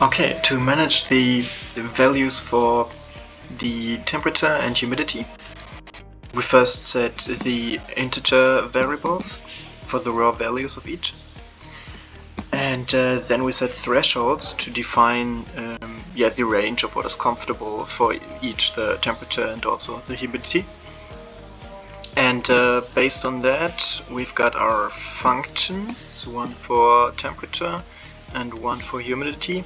Okay, to manage the values for the temperature and humidity, we first set the integer variables for the raw values of each, and then we set thresholds to define the range of what is comfortable for each, the temperature and also the humidity. And based on that, we've got our functions, one for temperature and one for humidity.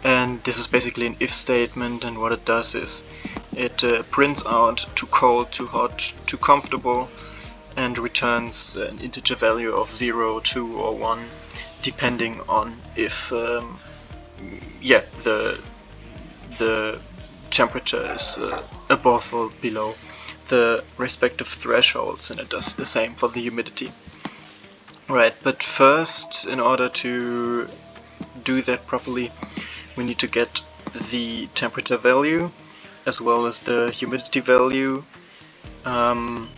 And this is basically an if statement, and what it does is it prints out too cold, too hot, too comfortable, and returns an integer value of 0, 2 or 1, depending on if the temperature is above or below the respective thresholds, and it does the same for the humidity. Right, but first, in order to do that properly, we need to get the temperature value as well as the humidity value from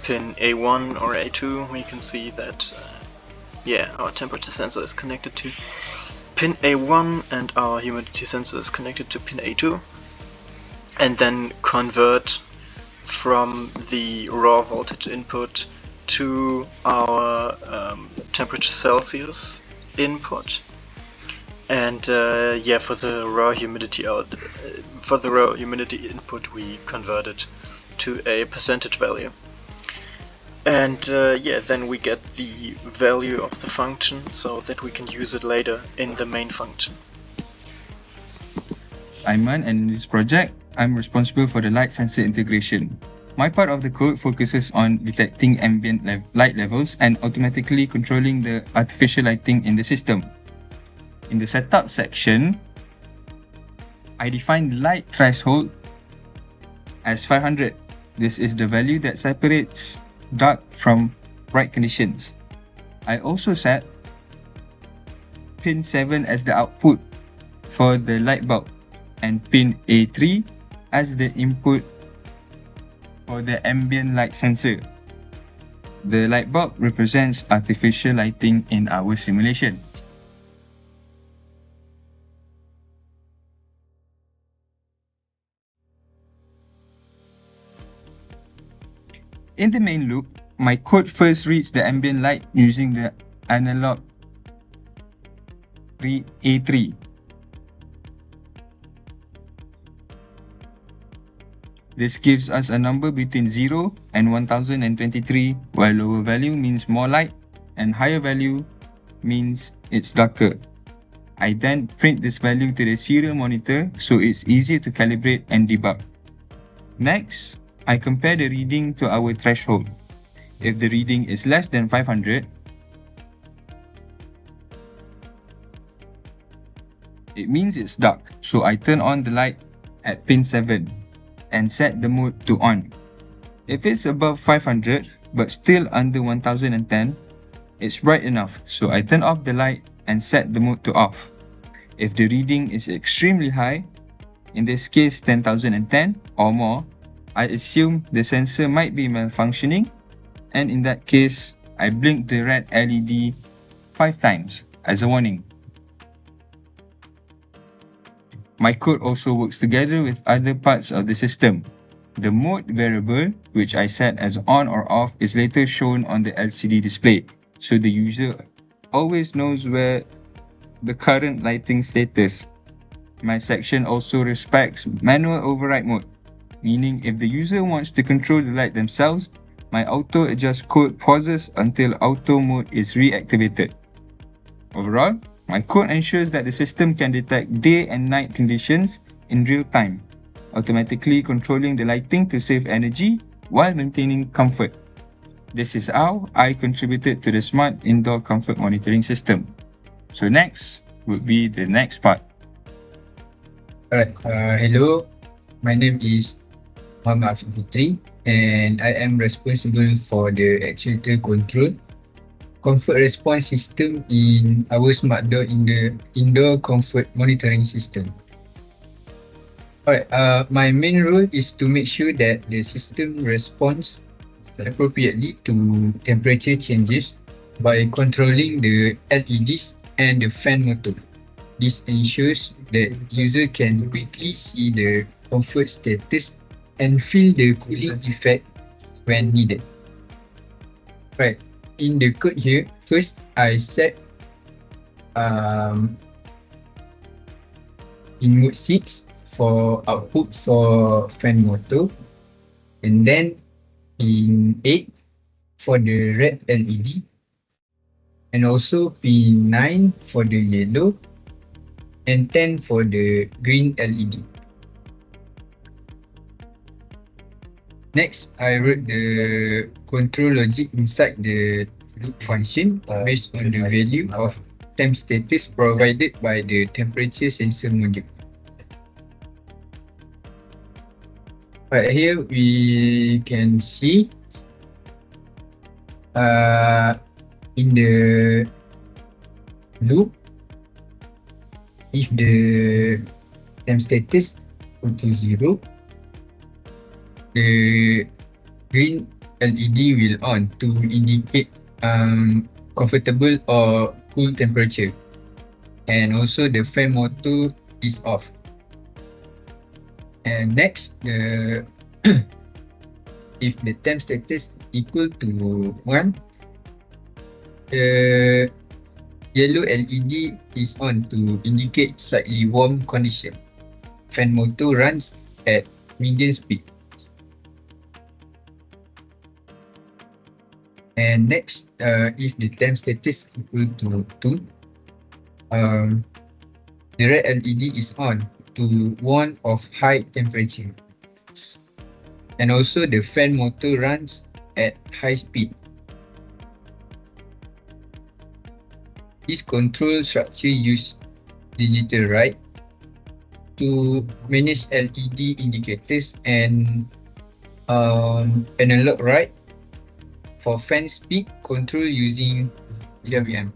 pin A1 or A2. We can see that our temperature sensor is connected to pin A1 and our humidity sensor is connected to pin A2, and then convert from the raw voltage input to our temperature Celsius input. And for the raw humidity input, we convert it to a percentage value. And then we get the value of the function so that we can use it later in the main function. I'm Man, and in this project, I'm responsible for the light sensor integration. My part of the code focuses on detecting ambient light levels and automatically controlling the artificial lighting in the system. In the setup section, I define the light threshold as 500. This is the value that separates dark from bright conditions. I also set pin 7 as the output for the light bulb and pin A3 as the input for the ambient light sensor. The light bulb represents artificial lighting in our simulation. In the main loop, my code first reads the ambient light using the analog read A3. This gives us a number between 0 and 1023, while lower value means more light and higher value means it's darker. I then print this value to the serial monitor so it's easier to calibrate and debug. Next, I compare the reading to our threshold. If the reading is less than 500, it means it's dark, so I turn on the light at pin 7 and set the mode to on. If it's above 500 but still under 1010, it's bright enough, so I turn off the light and set the mode to off. If the reading is extremely high, in this case 10,010 or more, I assume the sensor might be malfunctioning, and in that case, I blink the red LED 5 times as a warning. My code also works together with other parts of the system. The mode variable, which I set as on or off, is later shown on the LCD display, so the user always knows where the current lighting status. My section also respects manual override mode, meaning if the user wants to control the light themselves, my auto adjust code pauses until auto mode is reactivated. Overall, my code ensures that the system can detect day and night conditions in real time, automatically controlling the lighting to save energy while maintaining comfort. This is how I contributed to the smart indoor comfort monitoring system. So next would be the next part. Alright, hello, my name is MFB2012 and I am responsible for the actuator control comfort response system in our smart door in the indoor comfort monitoring system. Alright, my main role is to make sure that the system responds appropriately to temperature changes by controlling the LEDs and the fan motor. This ensures that user can quickly see the comfort status and feel the cooling effect when needed. Right, in the code here, first I set in mode 6 for output for fan motor, and then in 8 for the red LED, and also pin 9 for the yellow, and 10 for the green LED. Next, I wrote the control logic inside the loop function based on the value of temp status provided by the temperature sensor module. Right here, we can see in the loop, if the temp status go to 0, the green LED will on to indicate comfortable or cool temperature, and also the fan motor is off. And next, if the temp status equal to 1, the yellow LED is on to indicate slightly warm condition. Fan motor runs at medium speed. And next, if the temp status equal to 2, the red LED is on to warn of high temperature. And also the fan motor runs at high speed. This control structure use digital write to manage LED indicators and analog write for fan speed control using PWM.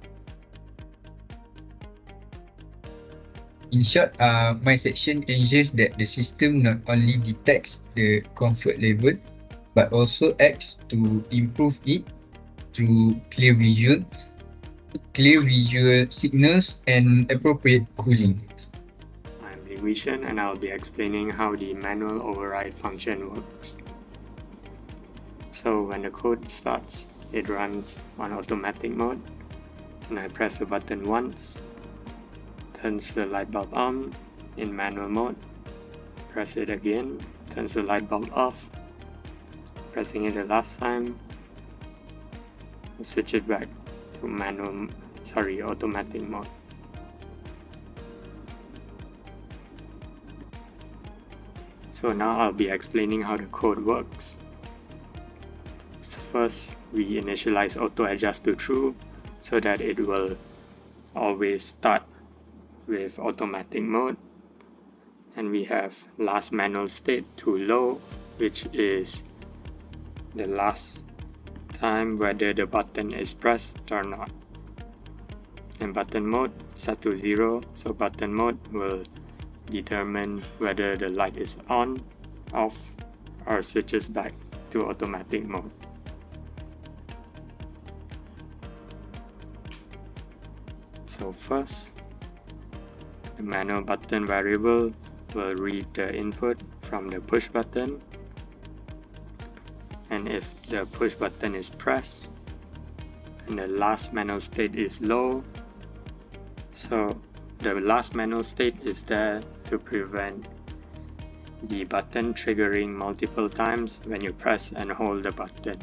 In short, my section ensures that the system not only detects the comfort level but also acts to improve it through clear visual signals and appropriate cooling. I'm Wishan, and I'll be explaining how the manual override function works. So when the code starts, it runs on automatic mode, and I press the button once, turns the light bulb on in manual mode, press it again, turns the light bulb off, pressing it the last time, switch it back to automatic mode. So now I'll be explaining how the code works. So first, we initialize auto adjust to true so that it will always start with automatic mode, and we have last manual state to low, which is the last time whether the button is pressed or not, and button mode set to 0, so button mode will determine whether the light is on, off, or switches back to automatic mode. So first, the manual button variable will read the input from the push button, and if the push button is pressed and the last manual state is low, so the last manual state is there to prevent the button triggering multiple times when you press and hold the button.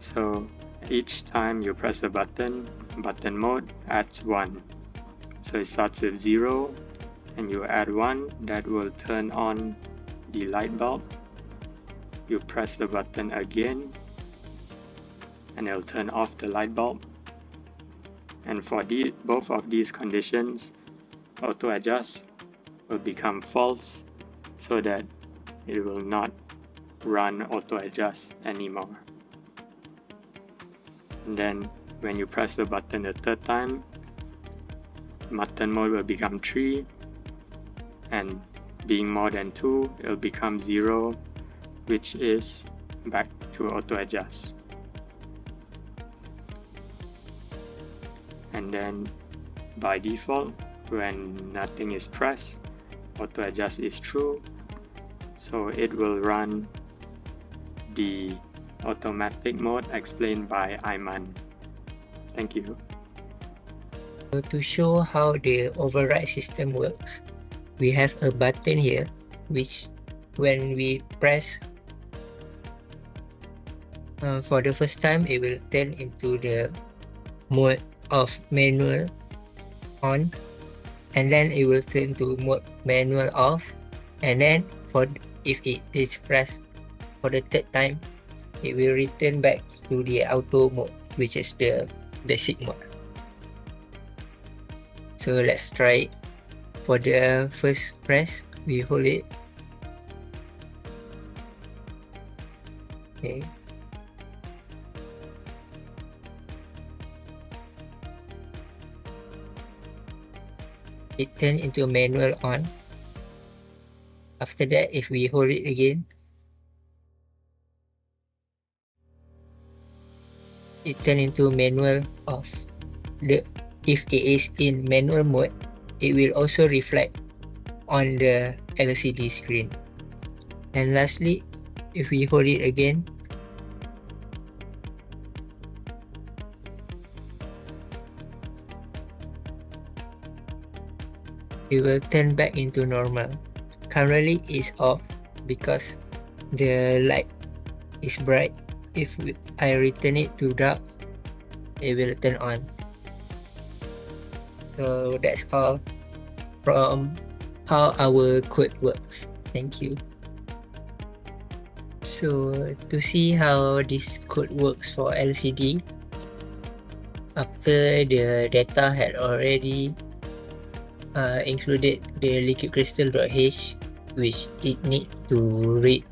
So each time you press a button, button mode adds 1. So it starts with 0 and you add 1, that will turn on the light bulb. You press the button again and it'll turn off the light bulb. And for both of these conditions, auto adjust will become false so that it will not run auto adjust anymore. And then when you press the button the third time, button mode will become 3, and being more than 2, it will become 0, which is back to auto adjust. and then by default, when nothing is pressed, auto adjust is true, so it will run the automatic mode explained by Ayman. Thank you. So to show how the override system works, we have a button here which when we press for the first time, it will turn into the mode of manual on, and then it will turn to mode manual off, and then if it is pressed for the third time, it will return back to the auto mode, which is the basic mode. So let's try it. For the first press, we hold it. Okay. It turns into manual on. After that, if we hold it again, it turns into manual off. If it is in manual mode, it will also reflect on the LCD screen. And lastly, if we hold it again, it will turn back into normal. Currently it's off because the light is bright. If I return it to dark, it will turn on. So that's all from how our code works. Thank you. So to see how this code works for LCD, after the data had already included the liquid crystal.h, which it needs to read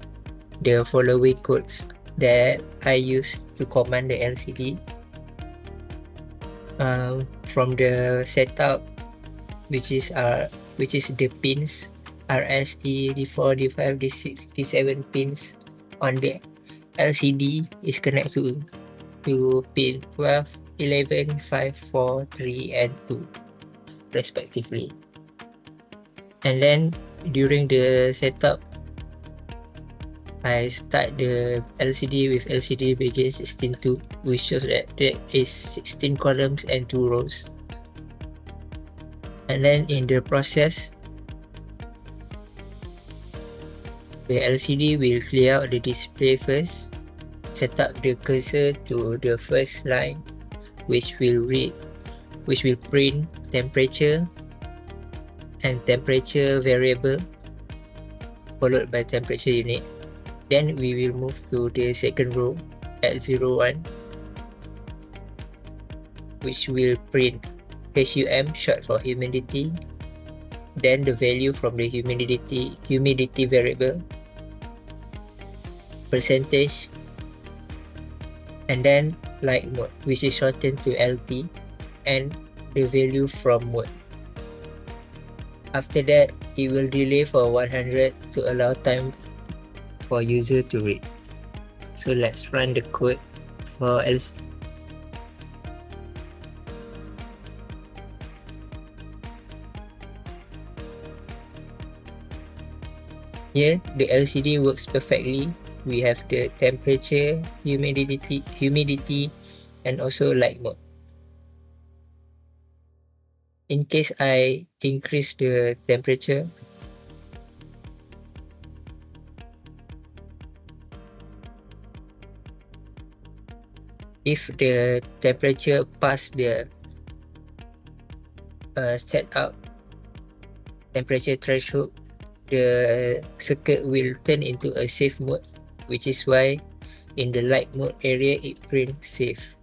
the following codes that I used to command the LCD. From the setup, which is the pins RSE, D4, D5, D6, D7 pins on the LCD is connected to pin 12, 11, 5, 4, 3, and 2 respectively. And then during the setup, I start the LCD with LCD begin 16.2, which shows that there is 16 columns and 2 rows. And then in the process, the LCD will clear out the display first, set up the cursor to the first line, which will print temperature and temperature variable, followed by temperature unit. Then we will move to the second row at 01, which will print HUM, short for humidity, then the value from the humidity variable, percentage, and then light mode, which is shortened to LT, and the value from mode. After that, it will delay for 100 to allow time for user to read. So let's run the code for LCD. Here, the LCD works perfectly. We have the temperature, humidity, and also light mode. In case I increase the temperature, if the temperature past the setup temperature threshold, the circuit will turn into a safe mode, which is why in the light mode area it prints safe.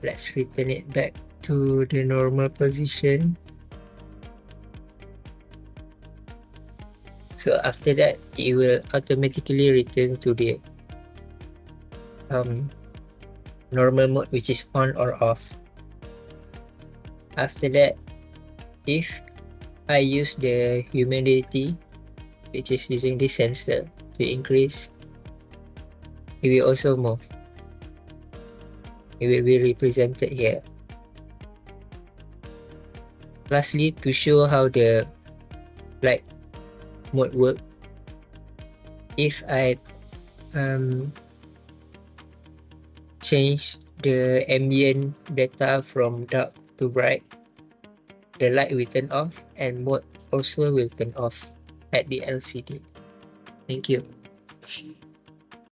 Let's return it back to the normal position. So after that, it will automatically return to the normal mode, which is on or off. After that, if I use the humidity, which is using this sensor to increase, it will also move. it will be represented here. Lastly, to show how the light mode work, if I change the ambient data from dark to bright, the light will turn off and mode also will turn off at the LCD. Thank you.